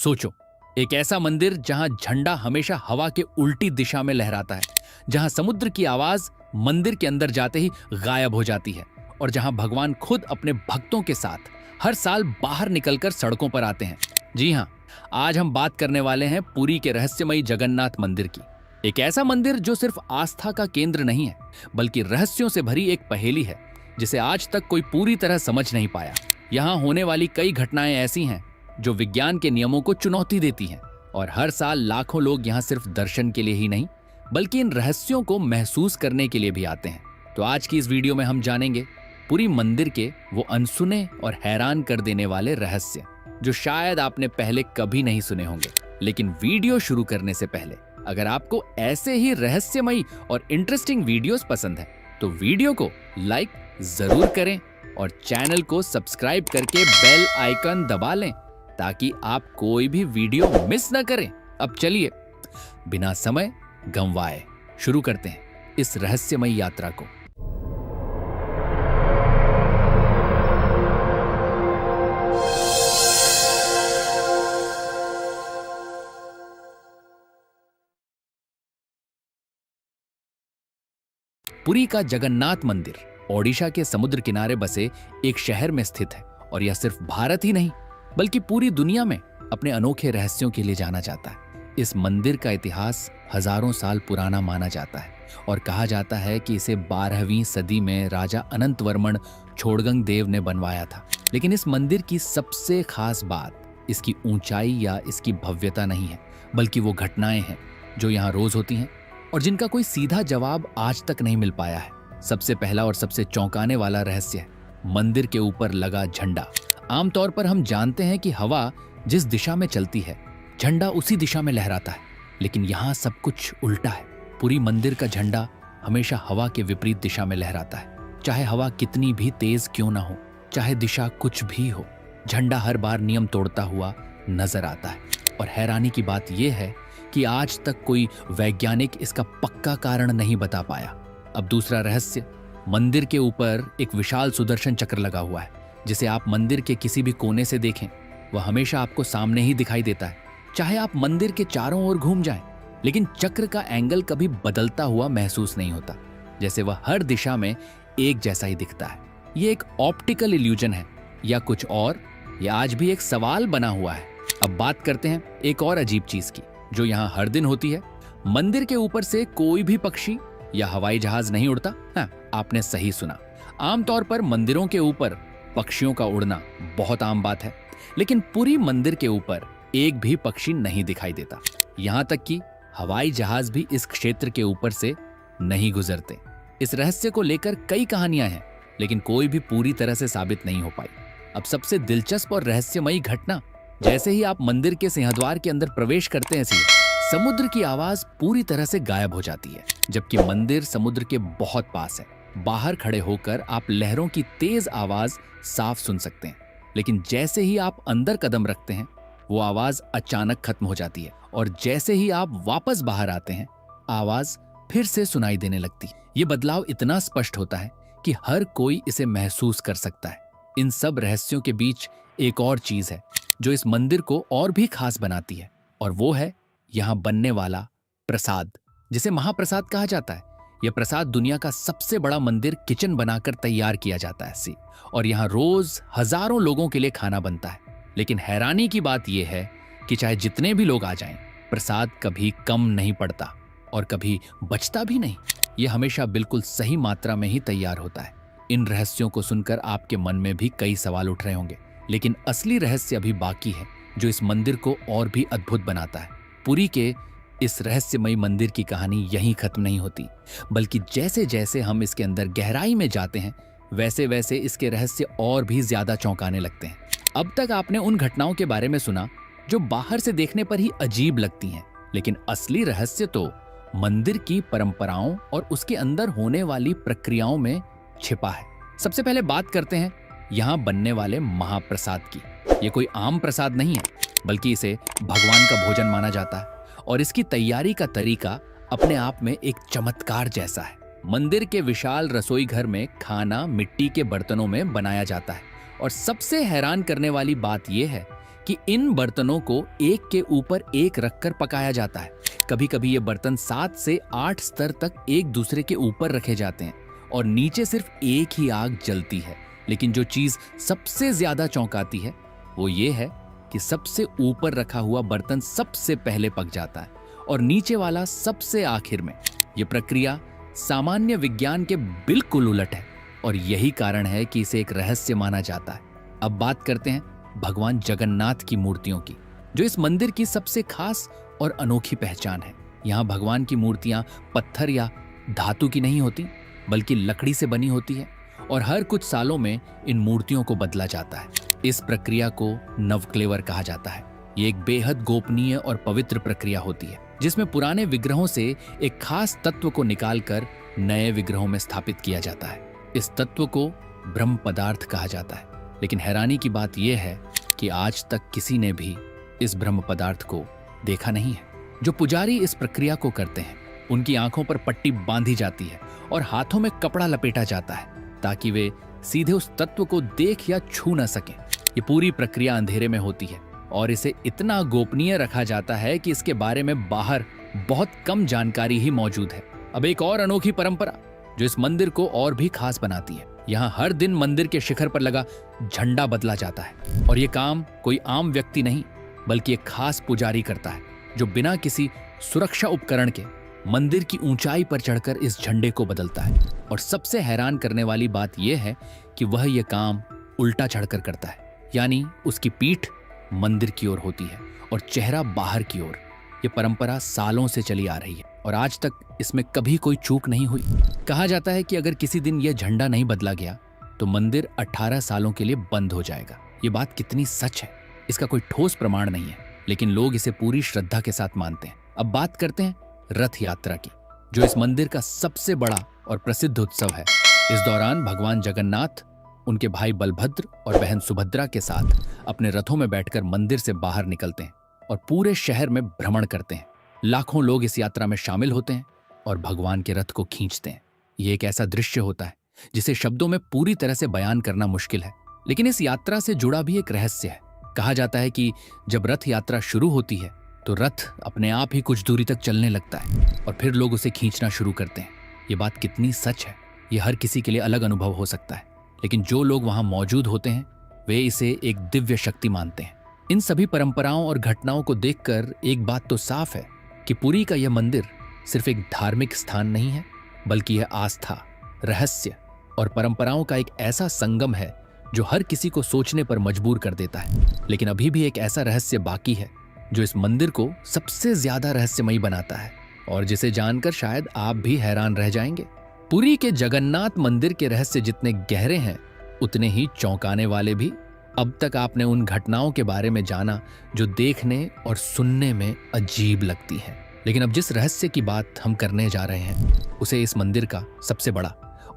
सोचो, एक ऐसा मंदिर जहां झंडा हमेशा हवा के उल्टी दिशा में लहराता है, जहां समुद्र की आवाज मंदिर के अंदर जाते ही गायब हो जाती है और जहां भगवान खुद अपने भक्तों के साथ हर साल बाहर निकलकर सड़कों पर आते हैं। जी हां, आज हम बात करने वाले हैं पुरी के रहस्यमयी जगन्नाथ मंदिर की। एक ऐसा मंदिर जो सिर्फ आस्था का केंद्र नहीं है, बल्कि रहस्यों से भरी एक पहेली है जिसे आज तक कोई पूरी तरह समझ नहीं पाया। यहाँ होने वाली कई घटनाएं ऐसी हैं जो विज्ञान के नियमों को चुनौती देती हैं, और हर साल लाखों लोग यहाँ सिर्फ दर्शन के लिए ही नहीं, बल्कि इन रहस्यों को महसूस करने के लिए भी आते हैं। तो आज की इस वीडियो में हम जानेंगे पुरी मंदिर के वो अनसुने और हैरान कर देने वाले रहस्य जो शायद आपने पहले कभी नहीं सुने होंगे। लेकिन वीडियो शुरू करने से पहले अगर आपको ऐसे ही रहस्यमयी और इंटरेस्टिंग वीडियोस पसंद है तो वीडियो को लाइक जरूर करें और चैनल को सब्सक्राइब करके बेल आइकन दबा लें ताकि आप कोई भी वीडियो मिस न करें। अब चलिए बिना समय गंवाए शुरू करते हैं इस रहस्यमयी यात्रा को। पुरी का जगन्नाथ मंदिर ओडिशा के समुद्र किनारे बसे एक शहर में स्थित है, और यह सिर्फ भारत ही नहीं बल्कि पूरी दुनिया में अपने अनोखे रहस्यों के लिए जाना जाता है। इस मंदिर का इतिहास हजारों साल पुराना माना जाता है और कहा जाता है कि इसे 12वीं सदी में राजा अनंतवर्मन छोड़गंग देव ने बनवाया था। लेकिन इस मंदिर की सबसे खास बात इसकी ऊंचाई या इसकी भव्यता नहीं है, बल्कि वो घटनाएं हैं जो यहाँ रोज होती हैं और जिनका कोई सीधा जवाब आज तक नहीं मिल पाया है। सबसे पहला और सबसे चौंकाने वाला रहस्य है मंदिर के ऊपर लगा झंडा। आमतौर पर हम जानते हैं कि हवा जिस दिशा में चलती है, झंडा उसी दिशा में लहराता है, लेकिन यहाँ सब कुछ उल्टा है। पूरी मंदिर का झंडा हमेशा हवा के विपरीत दिशा में लहराता है। चाहे हवा कितनी भी तेज क्यों ना हो, चाहे दिशा कुछ भी हो, झंडा हर बार नियम तोड़ता हुआ नजर आता है। और हैरानी की बात यह है कि आज तक कोई वैज्ञानिक इसका पक्का कारण नहीं बता पाया। अब दूसरा रहस्य, मंदिर के ऊपर एक विशाल सुदर्शन चक्र लगा हुआ है जिसे आप मंदिर के किसी भी कोने से देखें वह हमेशा आपको सामने ही दिखाई देता है। चाहे आप मंदिर के चारों ओर घूम जाएं, लेकिन चक्र का एंगल कभी बदलता हुआ महसूस नहीं होता, जैसे वह हर दिशा में एक जैसा ही दिखता है। यह एक ऑप्टिकल इल्यूजन है या कुछ और, यह आज भी एक सवाल बना हुआ है। अब बात करते हैं एक और अजीब चीज की जो यहाँ हर दिन होती है। मंदिर के ऊपर से कोई भी पक्षी या हवाई जहाज नहीं उड़ता। हाँ, आपने सही सुना। आमतौर पर मंदिरों के ऊपर पक्षियों का उड़ना बहुत आम बात है, लेकिन पूरी मंदिर के ऊपर एक भी पक्षी नहीं दिखाई देता। यहाँ तक कि हवाई जहाज भी इस क्षेत्र के ऊपर से नहीं गुजरते। इस रहस्य को लेकर कई कहानियां हैं, लेकिन कोई भी पूरी तरह से साबित नहीं हो पाई। अब सबसे दिलचस्प और रहस्यमयी घटना, जैसे ही आप मंदिर के सिंहद्वार के अंदर प्रवेश करते हैं, समुद्र की आवाज पूरी तरह से गायब हो जाती है, जबकि मंदिर समुद्र के बहुत पास है। बाहर खड़े होकर आप लहरों की तेज आवाज साफ सुन सकते हैं, लेकिन जैसे ही आप अंदर कदम रखते हैं वो आवाज अचानक खत्म हो जाती है, और जैसे ही आप वापस बाहर आते हैं आवाज फिर से सुनाई देने लगती। ये बदलाव इतना स्पष्ट होता है कि हर कोई इसे महसूस कर सकता है। इन सब रहस्यों के बीच एक और चीज है जो इस मंदिर को और भी खास बनाती है, और वो है यहाँ बनने वाला प्रसाद, जिसे महाप्रसाद कहा जाता है। यह प्रसाद दुनिया का सबसे बड़ा मंदिर किचन बनाकर तैयार किया जाता है, और यहाँ रोज हजारों लोगों के लिए खाना बनता है। लेकिन हैरानी की बात यह है कि चाहे जितने भी लोग आ जाएं, प्रसाद कभी कम नहीं पड़ता और कभी बचता भी नहीं। यह हमेशा बिल्कुल सही मात्रा में ही तैयार होता है। इन रहस्यों को सुनकर आपके मन में भी कई सवाल उठ रहे होंगे, लेकिन असली रहस्य अभी बाकी है जो इस मंदिर को और भी अद्भुत बनाता है। पुरी के इस रहस्यमयी मंदिर की कहानी यहीं खत्म नहीं होती, बल्कि जैसे जैसे हम इसके अंदर गहराई में जाते हैं वैसे वैसे इसके रहस्य और भी ज्यादा चौंकाने लगते हैं। अब तक आपने उन घटनाओं के बारे में सुना जो बाहर से देखने पर ही अजीब लगती हैं, लेकिन असली रहस्य तो मंदिर की परंपराओं और उसके अंदर होने वाली प्रक्रियाओं में छिपा है। सबसे पहले बात करते हैं यहाँ बनने वाले महाप्रसाद की। ये कोई आम प्रसाद नहीं है, बल्कि इसे भगवान का भोजन माना जाता है, और इसकी तैयारी का तरीका अपने आप में एक चमत्कार जैसा है। मंदिर के विशाल रसोई घर में खाना मिट्टी के बर्तनों में बनाया जाता है, और सबसे हैरान करने वाली बात यह है कि इन बर्तनों को एक के ऊपर एक रखकर पकाया जाता है। कभी कभी ये बर्तन 7 से 8 स्तर तक एक दूसरे के ऊपर रखे जाते हैं और नीचे सिर्फ एक ही आग जलती है। लेकिन जो चीज सबसे ज्यादा चौंकाती है वो ये है कि सबसे ऊपर रखा हुआ बर्तन सबसे पहले पक जाता है और नीचे वाला सबसे आखिर में। ये प्रक्रिया सामान्य विज्ञान के बिल्कुल उलट है और यही कारण है कि इसे एक रहस्य माना जाता है। अब बात करते हैं भगवान जगन्नाथ की मूर्तियों की, जो इस मंदिर की सबसे खास और अनोखी पहचान है। यहाँ भगवान की मूर्तियां पत्थर या धातु की नहीं होती, बल्कि लकड़ी से बनी होती है और हर कुछ सालों में इन मूर्तियों को बदला जाता है। इस प्रक्रिया को नवक्लेवर कहा जाता है। ये एक बेहद गोपनीय और पवित्र प्रक्रिया होती है, जिसमें पुराने विग्रहों से एक खास तत्व को निकालकर नए विग्रहों में स्थापित किया जाता है। इस तत्व को ब्रह्म पदार्थ कहा जाता है। लेकिन हैरानी की बात यह है कि आज तक किसी ने भी इस ब्रह्म पदार्थ को देखा नहीं है। जो पुजारी इस प्रक्रिया को करते हैं, उनकी आंखों पर पट्टी बांधी जाती है और हाथों में कपड़ा लपेटा जाता है ताकि वे सीधे उस तत्व को देख या छू न सकें। ये पूरी प्रक्रिया अंधेरे में होती है और इसे इतना गोपनीय रखा जाता है कि इसके बारे में बाहर बहुत कम जानकारी ही मौजूद है। अब एक और अनोखी परंपरा जो इस मंदिर को और भी खास बनाती है। यहाँ हर दिन मंदिर के शिखर पर लगा झंडा बदला जाता है और ये काम कोई आम व्यक्ति नहीं, बल्कि एक खास पुजारी करता है, जो बिना किसी सुरक्षा उपकरण के मंदिर की ऊंचाई पर चढ़कर इस झंडे को बदलता है। और सबसे हैरान करने वाली बात यह है कि वह यह काम उल्टा चढ़कर करता है, यानी उसकी पीठ मंदिर की ओर होती है और चेहरा बाहर की ओर। यह परंपरा सालों से चली आ रही है और आज तक इसमें कभी कोई चूक नहीं हुई। कहा जाता है कि अगर किसी दिन यह झंडा नहीं बदला गया तो मंदिर 18 सालों के लिए बंद हो जाएगा। ये बात कितनी सच है, इसका कोई ठोस प्रमाण नहीं है, लेकिन लोग इसे पूरी श्रद्धा के साथ मानते हैं। अब बात करते हैं रथ यात्रा की, जो इस मंदिर का सबसे बड़ा और प्रसिद्ध उत्सव है। इस दौरान भगवान जगन्नाथ उनके भाई बलभद्र और बहन सुभद्रा के साथ अपने रथों में बैठकर मंदिर से बाहर निकलते हैं और पूरे शहर में भ्रमण करते हैं। लाखों लोग इस यात्रा में शामिल होते हैं और भगवान के रथ को खींचते हैं। ये एक ऐसा दृश्य होता है जिसे शब्दों में पूरी तरह से बयान करना मुश्किल है, लेकिन इस यात्रा से जुड़ा भी एक रहस्य है। कहा जाता है कि जब रथ यात्रा शुरू होती है तो रथ अपने आप ही कुछ दूरी तक चलने लगता है और फिर लोग उसे खींचना शुरू करते हैं। ये बात कितनी सच है, ये हर किसी के लिए अलग अनुभव हो सकता है, लेकिन जो लोग वहां मौजूद होते हैं वे इसे एक दिव्य शक्ति मानते हैं। इन सभी परंपराओं और घटनाओं को देखकर एक बात तो साफ है कि पुरी का यह मंदिर सिर्फ एक धार्मिक स्थान नहीं है, बल्कि यह आस्था, रहस्य और परंपराओं का एक ऐसा संगम है जो हर किसी को सोचने पर मजबूर कर देता है। लेकिन अभी भी एक ऐसा रहस्य बाकी है जो इस मंदिर को सबसे ज्यादा रहस्यमयी बनाता है और जिसे जानकर शायद आप भी हैरान रह जाएंगे। पुरी के जगन्नाथ मंदिर के रहस्य जितने गहरे हैं, उतने ही चौंकाने वाले भी। अब तक आपने उन घटनाओं के बारे में जाना जो देखने और सुनने में अजीब लगती हैं, लेकिन अब जिस रहस्य की बात हम करने जा रहे हैं उसे इस मंदिर का सबसे बड़ा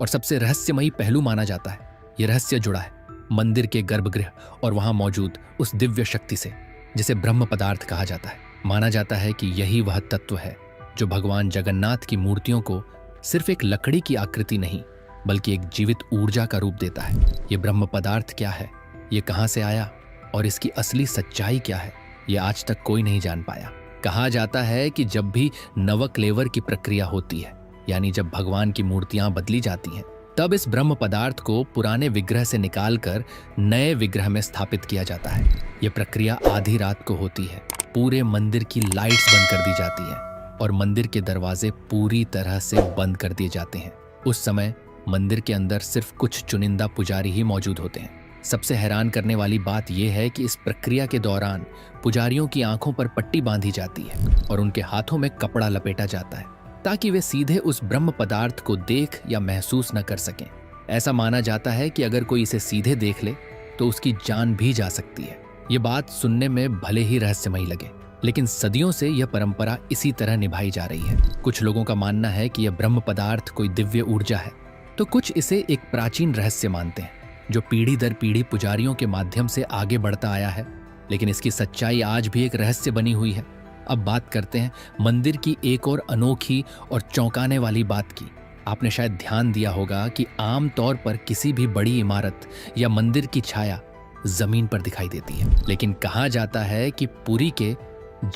और सबसे रहस्यमयी पहलू माना जाता है। यह रहस्य जुड़ा है मंदिर के गर्भगृह और वहां मौजूद उस दिव्य शक्ति से जिसे ब्रह्म पदार्थ कहा जाता है। माना जाता है कि यही वह तत्व है जो भगवान जगन्नाथ की मूर्तियों को सिर्फ एक लकड़ी की आकृति नहीं, बल्कि एक जीवित ऊर्जा का रूप देता है। ये ब्रह्म पदार्थ क्या है, ये कहां से आया और इसकी असली सच्चाई क्या है, ये आज तक कोई नहीं जान पाया। कहा जाता है कि जब भी नवक्लेवर की प्रक्रिया होती है, यानी जब भगवान की मूर्तियां बदली जाती हैं, तब इस ब्रह्म पदार्थ को पुराने विग्रह से निकालकर नए विग्रह में स्थापित किया जाता है। यह प्रक्रिया आधी रात को होती है। पूरे मंदिर की लाइट्स बंद कर दी जाती है और मंदिर के दरवाजे पूरी तरह से बंद कर दिए जाते हैं। उस समय मंदिर के अंदर सिर्फ कुछ चुनिंदा पुजारी ही मौजूद होते हैं। सबसे हैरान करने वाली बात यह है कि इस प्रक्रिया के दौरान पुजारियों की आंखों पर पट्टी बांधी जाती है और उनके हाथों में कपड़ा लपेटा जाता है ताकि वे सीधे उस ब्रह्म पदार्थ को देख या महसूस न कर सकें। ऐसा माना जाता है कि अगर कोई इसे सीधे देख ले तो उसकी जान भी जा सकती है। ये बात सुनने में भले ही रहस्यमयी लगे, लेकिन सदियों से यह परंपरा इसी तरह निभाई जा रही है। कुछ लोगों का मानना है कि यह ब्रह्म पदार्थ कोई दिव्य ऊर्जा है, तो कुछ इसे एक प्राचीन रहस्य मानते हैं जो पीढ़ी दर पीढ़ी पुजारियों के माध्यम से आगे बढ़ता आया है। लेकिन इसकी सच्चाई आज भी एक रहस्य बनी हुई है। अब बात करते हैं मंदिर की एक और अनोखी और चौंकाने वाली बात की। आपने शायद ध्यान दिया होगा कि आम तौर पर किसी भी बड़ी इमारत या मंदिर की छाया जमीन पर दिखाई देती है। लेकिन कहा जाता है कि पुरी के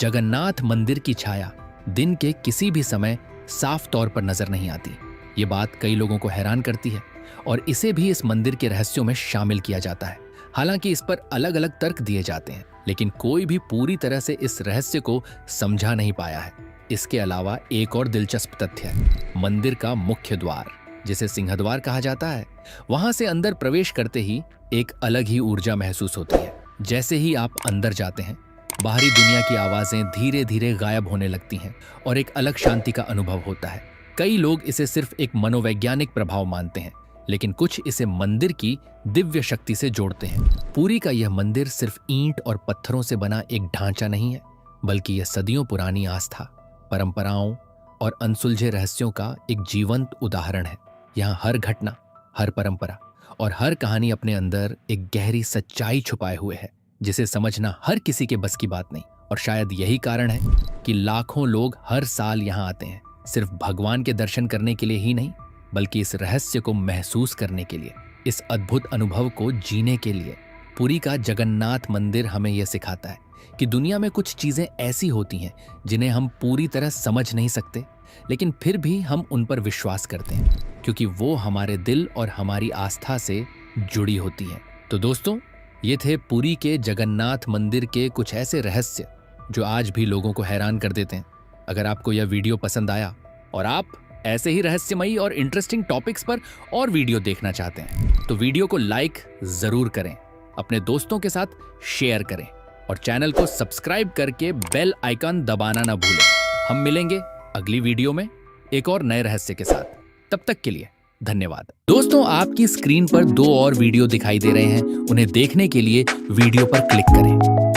जगन्नाथ मंदिर की छाया दिन के किसी भी समय साफ तौर पर नजर नहीं आती। ये बात कई लोगों को हैरान करती है और इसे भी इस मंदिर के रहस्यों में शामिल किया जाता है। हालांकि इस पर अलग अलग तर्क दिए जाते हैं, लेकिन कोई भी पूरी तरह से इस रहस्य को समझा नहीं पाया है। इसके अलावा एक और दिलचस्प तथ्य है मंदिर का मुख्य द्वार, जिसे सिंहद्वार कहा जाता है। वहां से अंदर प्रवेश करते ही एक अलग ही ऊर्जा महसूस होती है। जैसे ही आप अंदर जाते हैं, बाहरी दुनिया की आवाजें धीरे धीरे गायब होने लगती हैं और एक अलग शांति का अनुभव होता है। कई लोग इसे सिर्फ एक मनोवैज्ञानिक प्रभाव मानते हैं, लेकिन कुछ इसे मंदिर की दिव्य शक्ति से जोड़ते हैं। पुरी का यह मंदिर सिर्फ ईंट और पत्थरों से बना एक ढांचा नहीं है, बल्कि यह सदियों पुरानी आस्था, परंपराओं और अनसुलझे रहस्यों का एक जीवंत उदाहरण है। यहाँ हर घटना, हर परंपरा और हर कहानी अपने अंदर एक गहरी सच्चाई छुपाए हुए है, जिसे समझना हर किसी के बस की बात नहीं। और शायद यही कारण है कि लाखों लोग हर साल यहाँ आते हैं, सिर्फ भगवान के दर्शन करने के लिए ही नहीं, बल्कि इस रहस्य को महसूस करने के लिए, इस अद्भुत अनुभव को जीने के लिए। पुरी का जगन्नाथ मंदिर हमें यह सिखाता है कि दुनिया में कुछ चीजें ऐसी होती हैं जिन्हें हम पूरी तरह समझ नहीं सकते, लेकिन फिर भी हम उन पर विश्वास करते हैं, क्योंकि वो हमारे दिल और हमारी आस्था से जुड़ी होती हैं। तो दोस्तों, ये थे पुरी के जगन्नाथ मंदिर के कुछ ऐसे रहस्य जो आज भी लोगों को हैरान कर देते हैं। अगर आपको यह वीडियो पसंद आया और आप ऐसे ही रहस्यमयी और इंटरेस्टिंग टॉपिक्स पर और वीडियो देखना चाहते हैं, तो वीडियो को लाइक जरूर करें, अपने दोस्तों के साथ शेयर करें और चैनल को सब्सक्राइब करके बेल आइकन दबाना ना भूलें। हम मिलेंगे अगली वीडियो में एक और नए रहस्य के साथ। तब तक के लिए धन्यवाद। दोस्तों, आपकी स्क्रीन पर 2 और वीडियो दिखाई दे रहे हैं। उन्हें देखने के लिए वीडियो पर क्लिक करें।